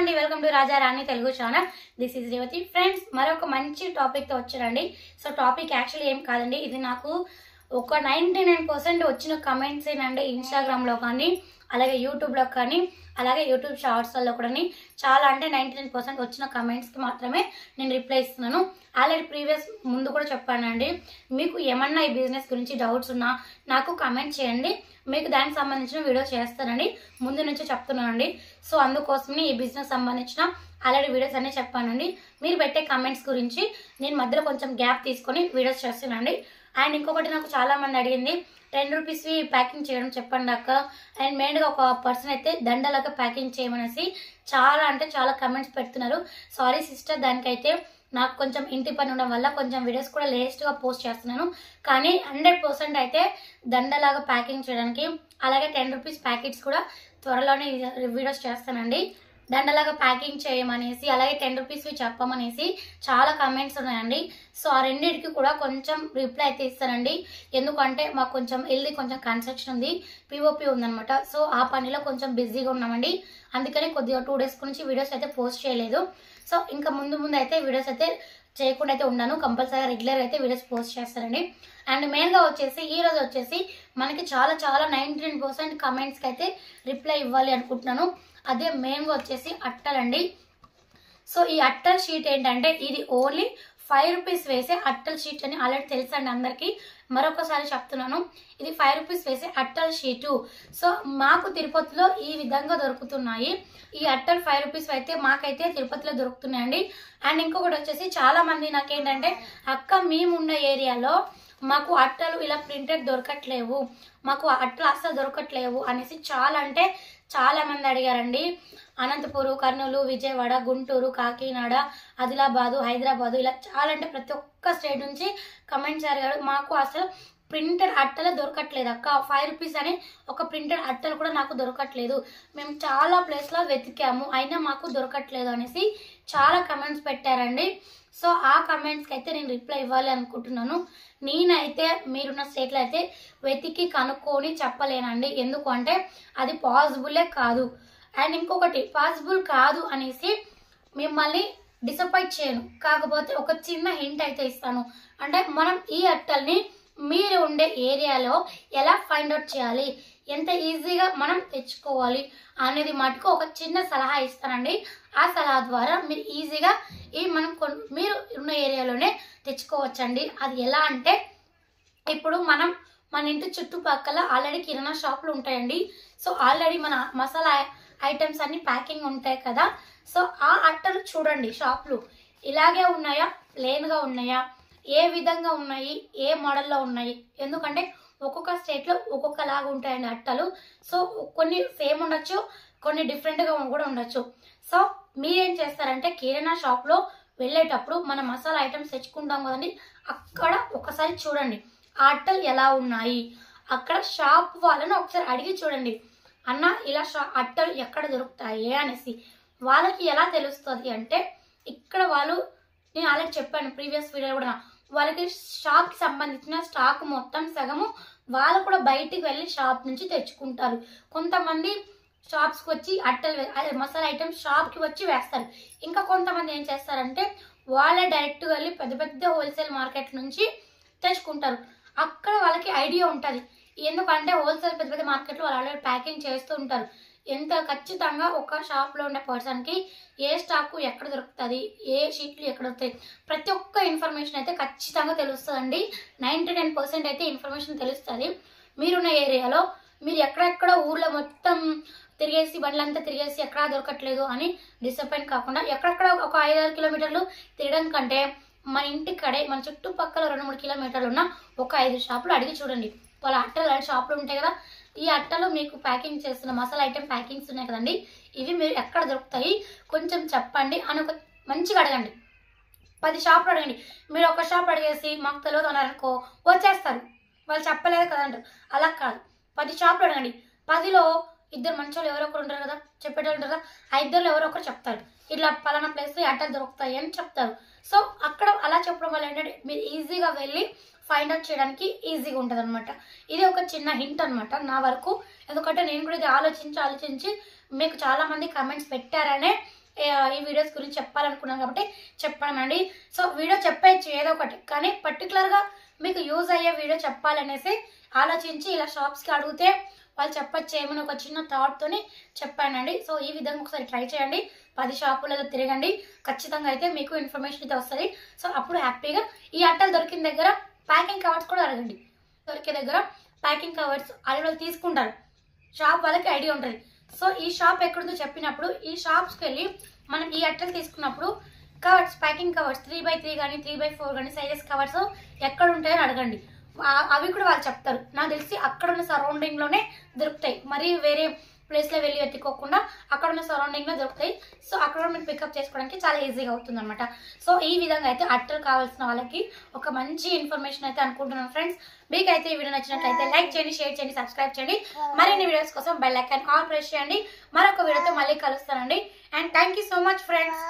అండి, welcome to Raja Rani Telugu channel. This is Revathi. Friends, మరొక మంచి టాపిక్ తో వచ్చానండి. సో టాపిక్ యాక్చువల్లీ ఏం కాదండి, ఇది నాకు ఒక 99% వచ్చిన కమెంట్స్ ఏనండి. ఇన్స్టాగ్రామ్ లో కానీ, అలాగే యూట్యూబ్ లో కానీ, అలాగే యూట్యూబ్ షార్ట్స్ లో కూడా చాలా అంటే 99% వచ్చిన కమెంట్స్ కి మాత్రమే నేను రిప్లై ఇస్తున్నాను. ఆల్రెడీ ప్రీవియస్ ముందు కూడా చెప్పానండి, మీకు ఏమన్నా ఈ బిజినెస్ గురించి డౌట్స్ ఉన్నా నాకు కమెంట్ చేయండి, మీకు దానికి సంబంధించిన వీడియో చేస్తానండి. ముందు నుంచి చెప్తున్నానండి. సో అందుకోసమే ఈ బిజినెస్ సంబంధించిన ఆల్రెడీ వీడియోస్ అన్నీ చెప్పానండి. మీరు పెట్టే కమెంట్స్ గురించి నేను మధ్యలో కొంచెం గ్యాప్ తీసుకొని వీడియోస్ చేస్తానండి. అండ్ ఇంకొకటి, నాకు చాలా మంది అడిగింది 10 రూపీస్వి ప్యాకింగ్ చేయడం చెప్పండి అక్క. అండ్ మెయిన్గా ఒక పర్సన్ అయితే దండలాగా ప్యాకింగ్ చేయమనేసి చాలా అంటే చాలా కమెంట్స్ పెడుతున్నారు. సారీ సిస్టర్, దానికైతే నాకు కొంచెం ఇంటి పని ఉండడం వల్ల కొంచెం వీడియోస్ కూడా లేట్గా పోస్ట్ చేస్తున్నాను. కానీ 100% అయితే దండలాగా ప్యాకింగ్ చేయడానికి, అలాగే 10 రూపీస్ ప్యాకెట్స్ కూడా త్వరలోనే వీడియోస్ చేస్తానండి. దండలాగా ప్యాకింగ్ చేయమనేసి, అలాగే 10 రూపీస్వి చెప్పమనేసి చాలా కమెంట్స్ ఉన్నాయండి. సో ఆ రెండింటికి కూడా కొంచెం రిప్లై అయితే ఇస్తానండి. ఎందుకంటే మాకు కొంచెం వెళ్ళి కొంచెం కన్స్ట్రక్షన్ ఉంది, పిఓపి ఉందనమాట. సో ఆ పనిలో కొంచెం బిజీగా ఉన్నామండి. అందుకని కొద్దిగా 2 డేస్ నుంచి వీడియోస్ అయితే పోస్ట్ చేయలేదు. సో ఇంకా ముందు అయితే వీడియోస్ అయితే చేయకుండా అయితే ఉన్నాను. కంపల్సరీగా రెగ్యులర్ అయితే వీడియోస్ పోస్ట్ చేస్తానండి. అండ్ మెయిన్గా వచ్చేసి ఈ రోజు వచ్చేసి మనకి చాలా 99% కమెంట్స్కి అయితే రిప్లై ఇవ్వాలి అనుకుంటున్నాను. అదే మెయిన్గా వచ్చేసి అట్టలండి. సో ఈ అట్టల షీట్ ఏంటంటే, ఇది ఓన్లీ 5 రూపీస్ వేసే అట్టల షీట్ అని ఆల్రెడీ తెలుసండి అందరికీ. మరొకసారి చెప్తున్నాను, ఇది 5 రూపీస్ వేసే అట్టల షీటు. సో మాకు తిరుపతిలో ఈ విధంగా దొరుకుతున్నాయి. ఈ అట్టలు 5 రూపీస్ అయితే మాకైతే తిరుపతిలో దొరుకుతున్నాయండి. అండ్ ఇంకొకటి వచ్చేసి, చాలా మంది నాకేంటంటే, అక్క మేమున్న ఏరియాలో మాకు అట్టలు ఇలా ప్రింటెడ్ దొరకట్లేవు, మాకు అట్టలు అస్సలు దొరకట్లేవు అనేసి చాలా అంటే చాలా మంది అడిగారండి. అనంతపురం, కర్నూలు, విజయవాడ, గుంటూరు, కాకినాడ, ఆదిలాబాదు, హైదరాబాదు, ఇలా చాలా అంటే ప్రతి ఒక్క స్టేట్ నుంచి కమెంట్స్ అడిగారు. మాకు అసలు ప్రింటెడ్ అట్టలు దొరకట్లేదు అక్క, 5 రూపీస్ అని ఒక ప్రింటెడ్ అట్టలు కూడా నాకు దొరకట్లేదు, మేము చాలా ప్లేస్లో వెతికాము అయినా మాకు దొరకట్లేదు అనేసి చాలా కమెంట్స్ పెట్టారండి. సో ఆ కమెంట్స్కి అయితే నేను రిప్లై ఇవ్వాలి అనుకుంటున్నాను. నేనైతే మీరున్న స్టేట్లో అయితే వెతికి కనుక్కొని చెప్పలేనండి, ఎందుకంటే అది పాసిబులే కాదు. అండ్ ఇంకొకటి, పాసిబుల్ కాదు అనేసి మిమ్మల్ని డిసప్పాయింట్ చేయను, కాకపోతే ఒక చిన్న హింట్ అయితే ఇస్తాను. అంటే మనం ఈ అట్టల్ని మీరు ఉండే ఏరియాలో ఎలా ఫైండ్ అవుట్ చేయాలి, ఎంత ఈజీగా మనం తెచ్చుకోవాలి అనేది మటుకు ఒక చిన్న సలహా ఇస్తానండి. ఆ సలహా ద్వారా మీరు ఈజీగా మీరు ఉన్న ఏరియాలోనే తెచ్చుకోవచ్చండి. అది ఎలా అంటే, ఇప్పుడు మన ఇంటి చుట్టుపక్కల ఆల్రెడీ కిరాణా షాపులు ఉంటాయండి. సో ఆల్రెడీ మన మసాలా ఐటమ్స్ అన్ని ప్యాకింగ్ ఉంటాయి కదా. సో ఆ అట్టలు చూడండి, షాపులు ఇలాగే ఉన్నాయా, ప్లెయిన్గా ఉన్నాయా, ఏ విధంగా ఉన్నాయి, ఏ మోడల్లో ఉన్నాయి. ఎందుకంటే ఒక్కొక్క స్టేట్లో ఒక్కొక్కలాగా ఉంటాయండి అట్టలు. సో కొన్ని సేమ్ ఉండొచ్చు, కొన్ని డిఫరెంట్గా కూడా ఉండొచ్చు. సో మీరేం చేస్తారంటే, కిరాణా షాప్లో వెళ్ళేటప్పుడు మన మసాలా ఐటమ్స్ తెచ్చుకుంటాం కదండి, అక్కడ ఒకసారి చూడండి ఆ అట్టలు ఎలా ఉన్నాయి. అక్కడ షాప్ వాళ్ళని ఒకసారి అడిగి చూడండి, అన్న ఇలా అట్టలు ఎక్కడ దొరుకుతాయి అనేసి. వాళ్ళకి ఎలా తెలుస్తుంది అంటే, ఇక్కడ వాళ్ళు, నేను ఆల్రెడీ చెప్పాను ప్రీవియస్ వీడియో కూడా, వాళ్ళకి షాప్కి సంబంధించిన స్టాక్ మొత్తం సగము వాళ్ళు కూడా బయటికి వెళ్ళి షాప్ నుంచి తెచ్చుకుంటారు. కొంతమంది షాప్స్కి వచ్చి మసాలా ఐటమ్స్ షాప్కి వచ్చి వేస్తారు. ఇంకా కొంతమంది ఏం చేస్తారంటే, వాళ్ళే డైరెక్ట్గా వెళ్ళి పెద్ద హోల్సేల్ మార్కెట్ నుంచి తెచ్చుకుంటారు. అక్కడ వాళ్ళకి ఐడియా ఉంటుంది, ఎందుకంటే హోల్సేల్ పెద్ద మార్కెట్లో వాళ్ళు ఆల్రెడీ ప్యాకింగ్ చేస్తూ ఉంటారు. ఎంత ఖచ్చితంగా ఒక షాప్లో ఉండే పర్సన్కి ఏ స్టాకు ఎక్కడ దొరుకుతుంది, ఏ షీట్లు ఎక్కడ దొరుకుతాయి, ప్రతి ఒక్క ఇన్ఫర్మేషన్ అయితే ఖచ్చితంగా తెలుస్తుందండి. 99% అయితే ఇన్ఫర్మేషన్ తెలుస్తుంది. మీరున్న ఏరియాలో మీరు ఎక్కడెక్కడ ఊర్లో మొత్తం తిరిగేసి, బండ్లంతా తిరిగేసి ఎక్కడా దొరకట్లేదు అని డిసప్పాయింట్ కాకుండా, ఎక్కడెక్కడ ఒక 5-6 కిలోమీటర్లు తిరగడం కంటే మన ఇంటి కడే, మన చుట్టుపక్కల 2-3 కిలోమీటర్లు ఉన్న ఒక 5 షాపులు అడిగి చూడండి. వాళ్ళ అట్టలు షాపులు ఉంటాయి కదా, ఈ అట్టలు మీకు ప్యాకింగ్ చేస్తున్న మసాలా ఐటమ్ ప్యాకింగ్స్ ఉన్నాయి కదండి, ఇవి మీరు ఎక్కడ దొరుకుతాయి కొంచెం చెప్పండి అని ఒక మంచిగా అడగండి. 10 షాపులు అడగండి. మీరు ఒక షాప్ అడిగేసి మాకు తెలియదు అన్నారనుకో, వచ్చేస్తారు, వాళ్ళు చెప్పలేదు కదంటారు. అలా కాదు, 10 షాపులు అడగండి. 10లో 2 మంచి వాళ్ళు ఎవరో ఒకరు ఉంటారు కదా, చెప్పేటోళ్ళు ఉంటారు కదా, ఆ 2లో ఎవరో ఒకరు చెప్తారు, ఇట్లా పలానా ప్లేస్లో అట్టలు దొరుకుతాయి అని చెప్తారు. సో అక్కడ అలా చెప్పడం వల్ల ఏంటంటే మీరు ఈజీగా వెళ్ళి ఫైండ్ అవుట్ చేయడానికి ఈజీగా ఉంటుంది అనమాట. ఇది ఒక చిన్న హింట్ అనమాట నా వరకు. ఎందుకంటే నేను కూడా ఇది ఆలోచించి మీకు చాలా మంది కమెంట్స్ పెట్టారనే ఈ వీడియోస్ గురించి చెప్పాలనుకున్నాను కాబట్టి చెప్పానండి. సో వీడియో చెప్పేయచ్చు ఏదో ఒకటి, కానీ పర్టికులర్గా మీకు యూజ్ అయ్యే వీడియో చెప్పాలనేసి ఆలోచించి ఇలా షాప్స్కి అడిగితే వాళ్ళు చెప్పచ్చు ఏమని ఒక చిన్న థాట్తోని చెప్పానండి. సో ఈ విధంగా ఒకసారి ట్రై చేయండి, 10 షాపులలో తిరగండి, ఖచ్చితంగా అయితే మీకు ఇన్ఫర్మేషన్ అయితే వస్తుంది. సో అప్పుడు హ్యాపీగా ఈ అట్టలు దొరికిన దగ్గర ప్యాకింగ్ కవర్స్ కూడా అడగండి. దొరికే దగ్గర ప్యాకింగ్ కవర్స్ అది తీసుకుంటారు, షాప్ వాళ్ళకి ఐడియా ఉంటుంది. సో ఈ షాప్ ఎక్కడుందో చెప్పినప్పుడు ఈ షాప్స్కి వెళ్ళి మనం ఈ అట్టలు తీసుకున్నప్పుడు కవర్స్, ప్యాకింగ్ కవర్స్ 3x3 కానీ 3x4 కానీ సైజెస్ కవర్స్ ఎక్కడ ఉంటాయని అడగండి. అవి కూడా వాళ్ళు చెప్తారు. నాకు తెలిసి అక్కడ ఉన్న సరౌండింగ్లోనే దొరుకుతాయి, మరి వేరే ప్లేస్లో వెళ్ళి వెతుక్కోకుండా అక్కడ ఉన్న సరౌండింగ్లో దొరుకుతాయి. సో అక్కడ మీరు పికప్ చేసుకోవడానికి చాలా ఈజీగా అవుతుంది అనమాట. సో ఈ విధంగా అయితే అట్టలు కావాల్సిన వాళ్ళకి ఒక మంచి ఇన్ఫర్మేషన్ అయితే అనుకుంటున్నాను ఫ్రెండ్స్. మీకైతే ఈ వీడియో నచ్చినట్లయితే లైక్ చేయండి, షేర్ చేయండి, సబ్స్క్రైబ్ చేయండి. మరిన్ని వీడియోస్ కోసం బెల్ ఐకాన్ ఆల్ ప్రెస్ చేయండి. మరొక వీడియోతో మళ్ళీ కలుస్తానండి. And thank you so much friends.